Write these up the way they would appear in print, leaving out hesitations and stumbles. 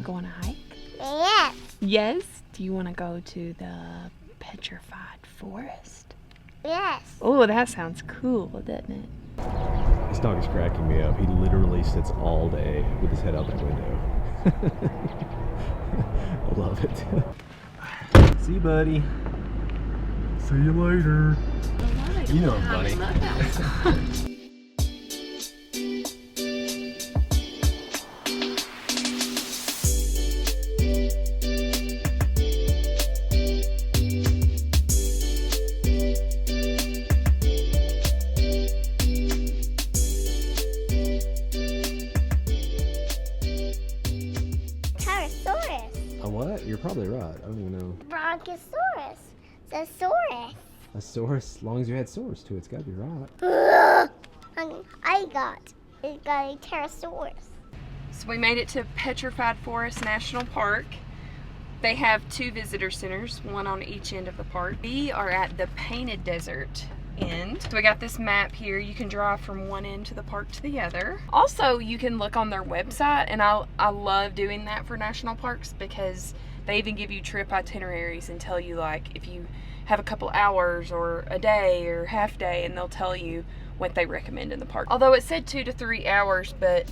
go on a hike? Yes. Yes? Do you want to go to the Petrified Forest? Yes. Oh, that sounds cool, doesn't it? This dog is cracking me up. He literally sits all day with his head out that window. I love it. See you, buddy. See you later. You know I'm funny. Pterosaurus. A what? You're probably right. I don't even know. Bronchosaurus. Thesaurus. A source, as long as you had source to it, it's gotta be right. I got a pterosaurus. So we made it to Petrified Forest National Park. They have 2 visitor centers, one on each end of the park. We are at the Painted Desert end. So we got this map here. You can drive from one end to the park to the other. Also, you can look on their website, and I love doing that for national parks because they even give you trip itineraries and tell you, like, if you have a couple hours or a day or half day, and they'll tell you what they recommend in the park. Although it said 2 to 3 hours, but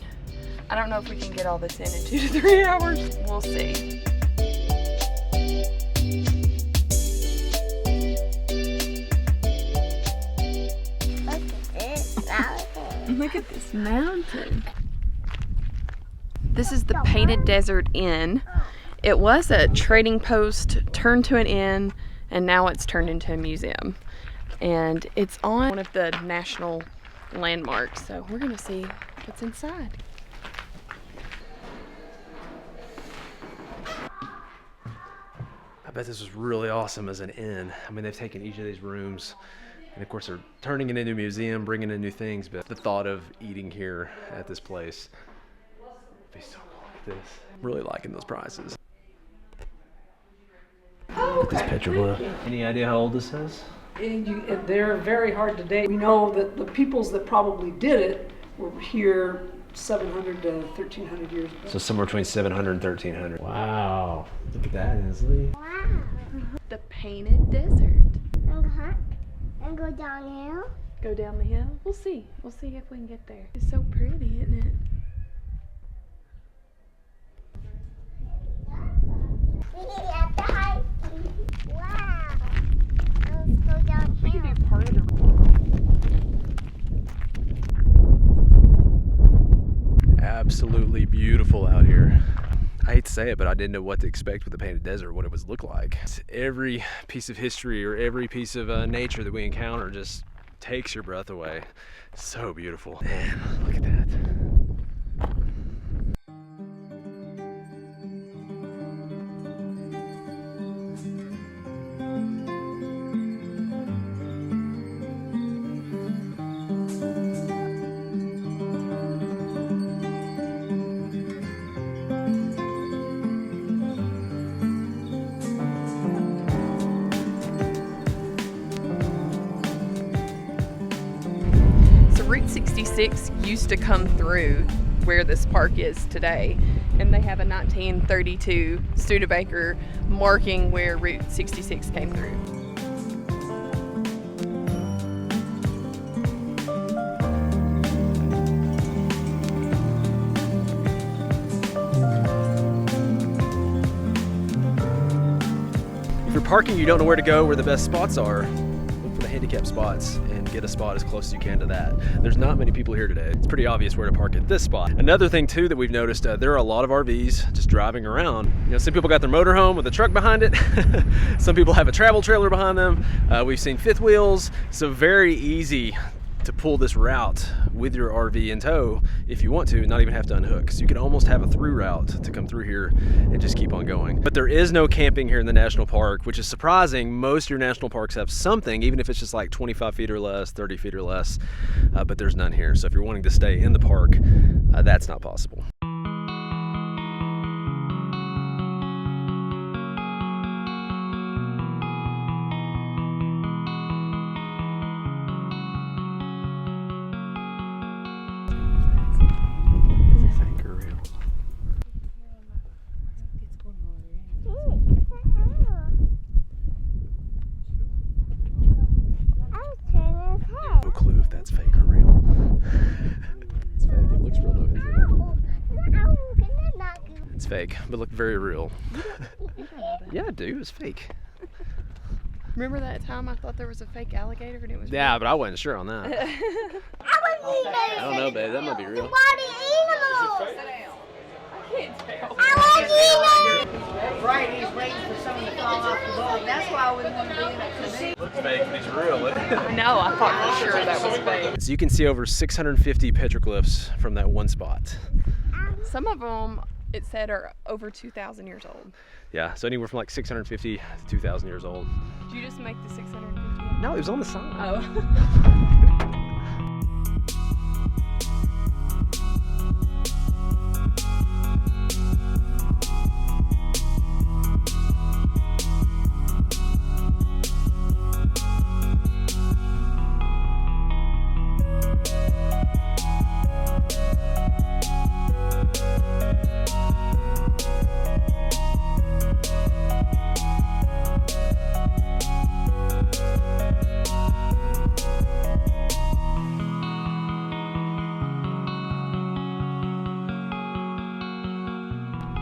I don't know if we can get all this in 2 to 3 hours. We'll see. Look at this mountain. This is the Painted Desert Inn. It was a trading post turned to an inn, and now it's turned into a museum. And it's on one of the national landmarks, so we're gonna see what's inside. I bet this was really awesome as an inn. I mean, they've taken each of these rooms, and of course they're turning it into a museum, bringing in new things, but the thought of eating here at this place would be so cool like this. I'm really liking those prices. Oh, This Petrified. Any idea how old this is? They're very hard to date. We know that the peoples that probably did it were here 700 to 1300 years ago. So somewhere between 700 and 1300. Wow. Look at that, Inslee. Wow. The Painted Desert. And go downhill. Go down the hill? We'll see. We'll see if we can get there. It's so pretty, isn't it? Wow. Let's go downhill. We can do part of the Absolutely beautiful out here. I hate to say it, but I didn't know what to expect with the Painted Desert, what it would look like. Every piece of history or every piece of nature that we encounter just takes your breath away. So beautiful. Man, look at that. Route 66 used to come through where this park is today, and they have a 1932 Studebaker marking where Route 66 came through. If you're parking, you don't know where to go, where the best spots are, look for the handicap spots and get a spot as close as you can to that. There's not many people here today. It's pretty obvious where to park at this spot. Another thing too that we've noticed, there are a lot of RVs just driving around. You know, some people got their motorhome with a truck behind it. Some people have a travel trailer behind them. We've seen fifth wheels, so very easy to pull this route with your RV in tow if you want to, not even have to unhook. So you could almost have a through route to come through here and just keep on going. But there is no camping here in the national park, which is surprising. Most of your national parks have something, even if it's just like 25 feet or less, 30 feet or less, but there's none here. So if you're wanting to stay in the park, that's not possible. fake, but looked very real. You don't know that. Yeah, I do. It was fake. Remember that time I thought there was a fake alligator and it was Yeah, but I wasn't sure on that. I don't know, babe. That might be real. Right, he's waiting for someone to fall off the boat. That's why I wouldn't want to be in it today. Looks fake, but it's real. I know, I thought for sure that was fake. So you can see over 650 petroglyphs from that one spot. Some of them, it said, are over 2,000 years old. Yeah, so anywhere from like 650 to 2,000 years old. Did you just make the 650? No, it was on the side. Oh.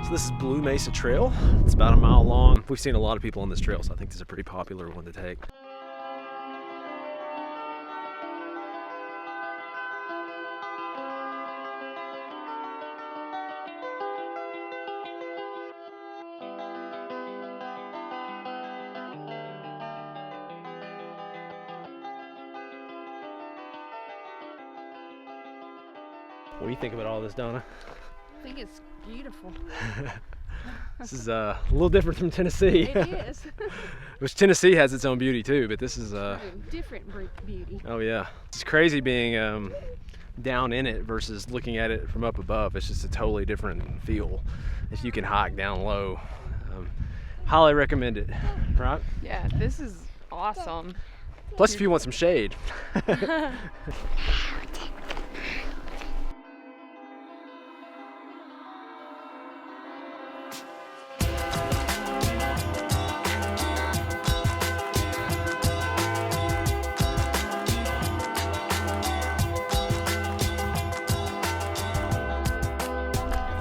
So this is Blue Mesa Trail. It's about a mile long. We've seen a lot of people on this trail, so I think this is a pretty popular one to take. What do you think about all this, Donna? I think it's beautiful. This is a little different from Tennessee. It is. Which Tennessee has its own beauty too, but this is Different beauty. oh yeah. It's crazy being down in it versus looking at it from up above. It's just a totally different feel if you can hike down low. Highly recommend it, right? Yeah, this is awesome. Plus if you want some shade.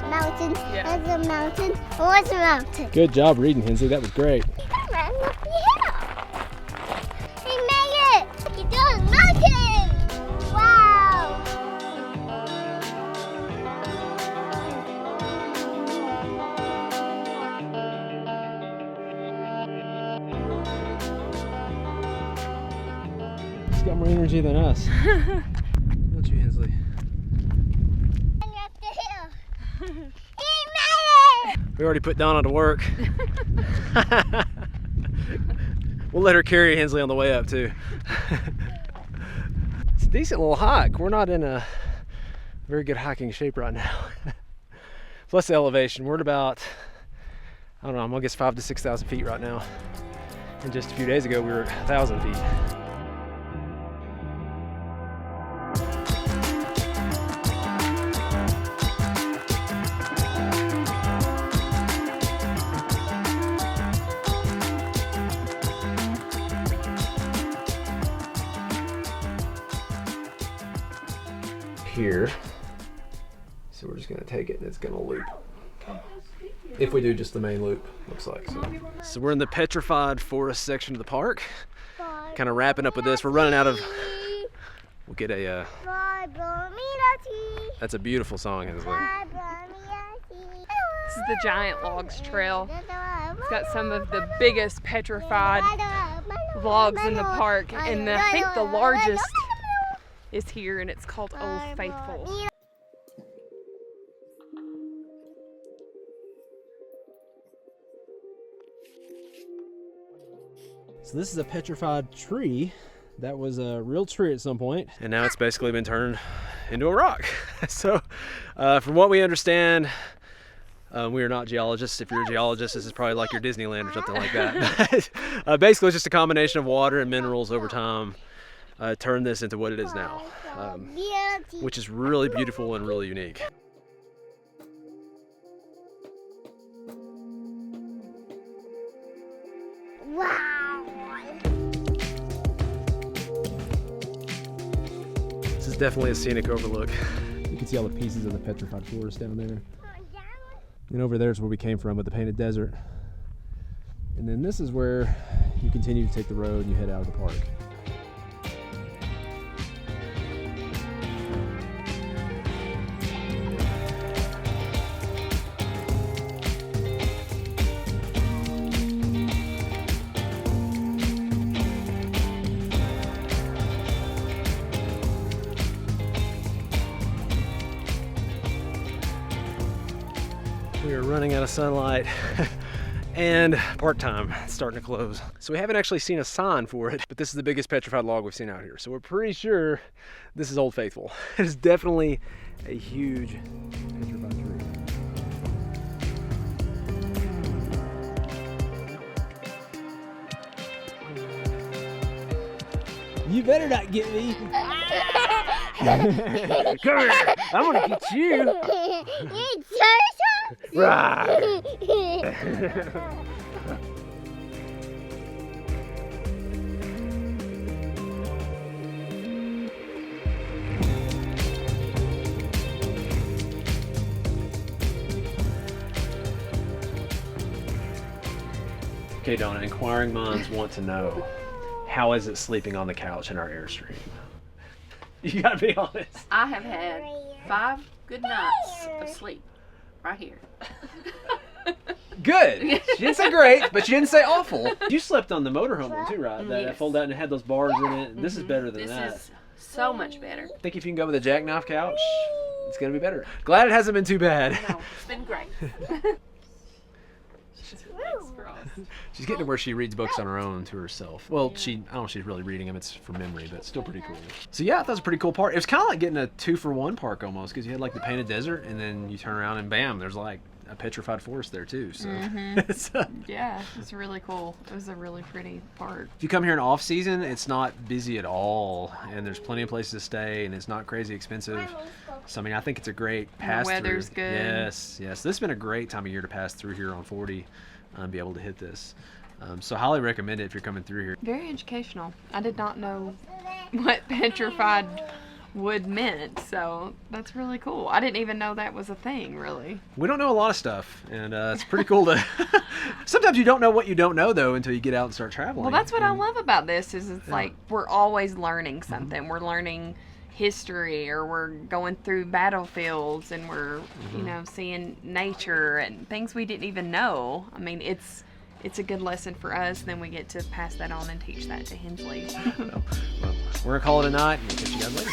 Mountain. Yeah. There's a mountain. What's a mountain? Good job reading, Hensley. That was great. Come on, look here. He made it. He does mountain. Wow. He's got more energy than us. Don't you, Hensley? And up the hill. He made it. We already put Donna to work. We'll let her carry Hensley on the way up too. It's a decent little hike. We're not in a very good hiking shape right now. Plus the elevation. We're at about, I don't know, I'm gonna guess 5,000 to 6,000 feet right now. And just a few days ago we were at 1,000 feet. Here, so we're just going to take it and it's going to loop. If we do just the main loop, looks like. So we're in the Petrified Forest section of the park. Kind of wrapping up with this. We're running out of. We'll get a. That's a beautiful song, Hensley. This is the Giant Logs Trail. It's got some of the biggest petrified logs in the park, and I think the largest is here, and it's called Old Faithful. So this is a petrified tree that was a real tree at some point, and now it's basically been turned into a rock. So from what we understand, we are not geologists. If you're a geologist, this is probably like your Disneyland or something like that. Basically it's just a combination of water and minerals over time turn this into what it is now, which is really beautiful and really unique. Wow. This is definitely a scenic overlook. You can see all the pieces of the petrified forest down there. And over there is where we came from with the Painted Desert. And then this is where you continue to take the road and you head out of the park. We are running out of sunlight and park time is starting to close. So we haven't actually seen a sign for it, but this is the biggest petrified log we've seen out here. So we're pretty sure this is Old Faithful. It is definitely a huge petrified tree. You better not get me. Come here, I'm gonna get you. Right. Okay, Donna, inquiring minds want to know, how is it sleeping on the couch in our Airstream? You gotta be honest. I have had 5 good nights of sleep right here. Good. She didn't say great, but she didn't say awful. You slept on the motorhome one too, right? That Yes. folded out and it had those bars in it. This is better than This that. is so much better. I think if you can go with a jackknife couch, it's gonna be better. Glad it hasn't been too bad. No, it's been great. She's getting to where she reads books on her own to herself. Well, I don't know if she's really reading them, it's from memory, but it's still pretty cool. So yeah, that was a pretty cool part. It was kind of like getting a 2-for-1 park almost, because you had like the Painted Desert, and then you turn around and bam, there's like a petrified forest there too. So it's, Yeah, it's really cool. It was a really pretty park. if you come here in off season, it's not busy at all, and there's plenty of places to stay, and it's not crazy expensive. So I mean, I think it's a great pass through. weather's good. Yes, yes. This has been a great time of year to pass through here on 40, and be able to hit this. So highly recommend it if you're coming through here. Very educational. I did not know what petrified wood meant, so that's really cool. I didn't even know that was a thing, really. We don't know a lot of stuff, and it's pretty cool to. Sometimes you don't know what you don't know though until you get out and start traveling. Well, that's what I And- love about this is it's Yeah. like we're always learning something. We're learning history, or we're going through battlefields, and we're you know, seeing nature and things we didn't even know. I mean, it's a good lesson for us. Then we get to pass that on and teach that to Hensley. Well, we're gonna call it a night, and we'll catch you guys later.